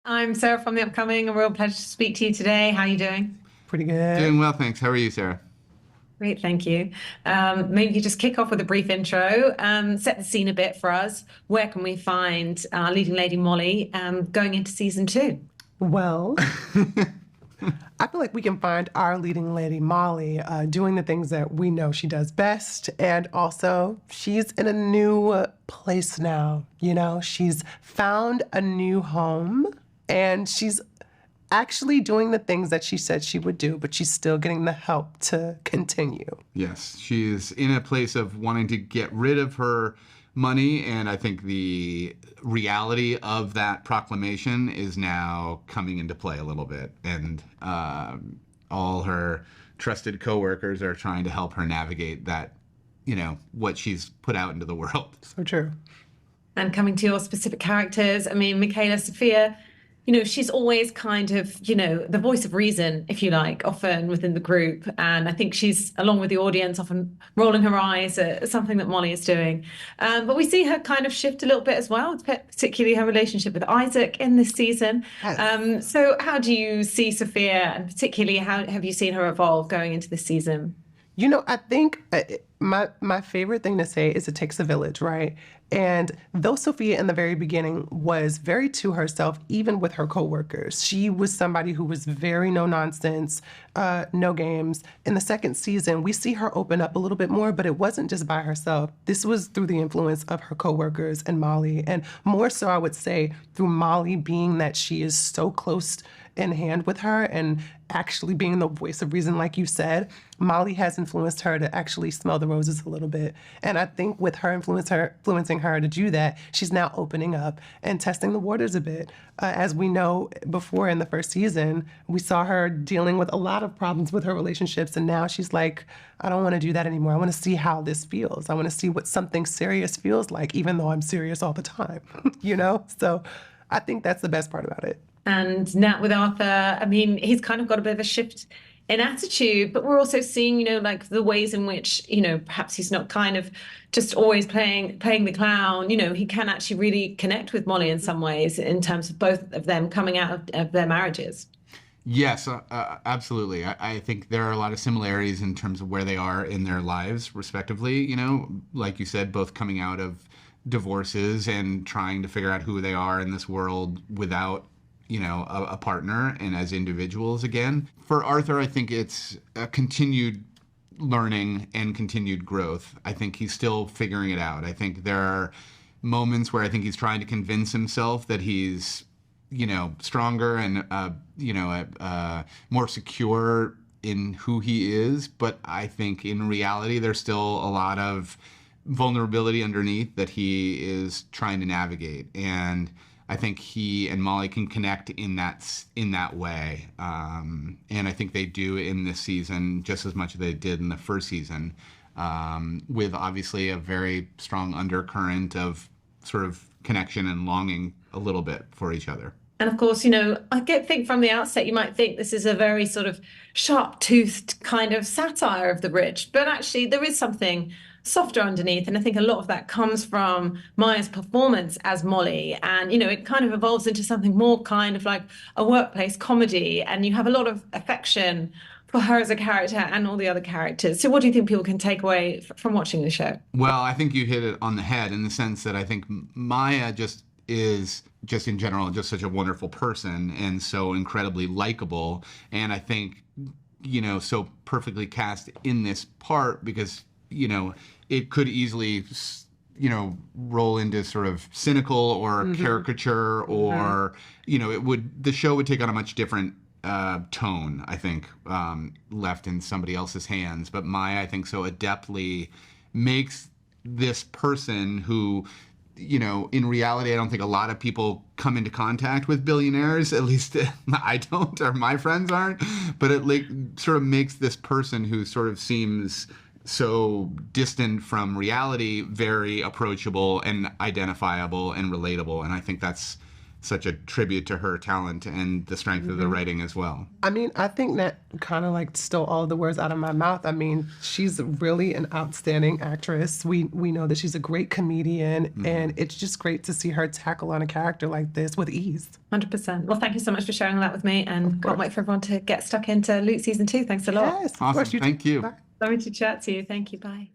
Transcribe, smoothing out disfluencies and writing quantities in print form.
I'm Sarah from The Upcoming. A real pleasure to speak to you today. How are you doing? Pretty good. Doing well, thanks. How are you, Sarah? Great, thank you. Maybe you just kick off with a brief intro, set the scene a bit for us. Where can we find our leading lady Molly going into season two? Well, I feel like we can find our leading lady, Molly, doing the things that we know she does best. And also, she's in a new place now. She's found a new home and she's actually doing the things that she said she would do, but she's still getting the help to continue. Yes, she's in a place of wanting to get rid of her money, and I think the reality of that proclamation is now coming into play a little bit. And all her trusted coworkers are trying to help her navigate that, what she's put out into the world. So true. And coming to your specific characters, I mean, Michaela Sophia, she's always kind of, the voice of reason, if you like, often within the group. And I think she's, along with the audience, often rolling her eyes at something that Molly is doing. But we see her kind of shift a little bit as well, particularly her relationship with Isaac in this season. Yes. So how do you see Sophia, and particularly how have you seen her evolve going into this season? I think my favorite thing to say is it takes a village, right? And though Sophia in the very beginning was very to herself, even with her coworkers, she was somebody who was very no nonsense, no games. In the second season, we see her open up a little bit more, but it wasn't just by herself. This was through the influence of her coworkers and Molly, and more so, I would say, through Molly being that she is so close in hand with her and actually being the voice of reason, like you said. Molly has influenced her to actually smell the roses a little bit. And I think with her influencing her to do that, she's now opening up and testing the waters a bit. As we know, before in the first season, we saw her dealing with a lot of problems with her relationships. And now she's like, I don't want to do that anymore. I want to see how this feels. I want to see what something serious feels like, even though I'm serious all the time, So I think that's the best part about it. And Nat with Arthur, I mean, he's kind of got a bit of a shift in attitude, but we're also seeing, like the ways in which, perhaps he's not kind of just always playing the clown. He can actually really connect with Molly in some ways in terms of both of them coming out of their marriages. Yes, absolutely. I think there are a lot of similarities in terms of where they are in their lives, respectively. Like you said, both coming out of divorces and trying to figure out who they are in this world without a partner and as individuals again. For Arthur, I think it's a continued learning and continued growth. I think he's still figuring it out. I think there are moments where I think he's trying to convince himself that he's, stronger and, more secure in who he is. But I think in reality, there's still a lot of vulnerability underneath that he is trying to navigate. And I think he and Molly can connect in that way, and I think they do in this season just as much as they did in the first season, with obviously a very strong undercurrent of sort of connection and longing a little bit for each other. And of course, think from the outset, you might think this is a very sort of sharp-toothed kind of satire of the rich, but actually there is something softer underneath. And I think a lot of that comes from Maya's performance as Molly. And, it kind of evolves into something more kind of like a workplace comedy. And you have a lot of affection for her as a character and all the other characters. So what do you think people can take away from watching the show? Well, I think you hit it on the head in the sense that I think Maya is just in general just such a wonderful person and so incredibly likable. And I think, so perfectly cast in this part because it could easily, roll into sort of cynical or caricature or, the show would take on a much different tone, I think, left in somebody else's hands. But Maya, I think, so adeptly makes this person who, in reality, I don't think a lot of people come into contact with billionaires. At least I don't, or my friends aren't. But it sort of makes this person who sort of seems so distant from reality very approachable and identifiable and relatable. And I think that's such a tribute to her talent and the strength of the writing as well. I mean, I think that kind of like stole all the words out of my mouth. I mean, she's really an outstanding actress. We know that she's a great comedian, and it's just great to see her tackle on a character like this with ease. 100%. Well, thank you so much for sharing that with me, and can't wait for everyone to get stuck into Luke season 2. Thanks a lot. Yes, of Awesome. course. Thank you. Bye. Lovely to chat to you. Thank you. Bye.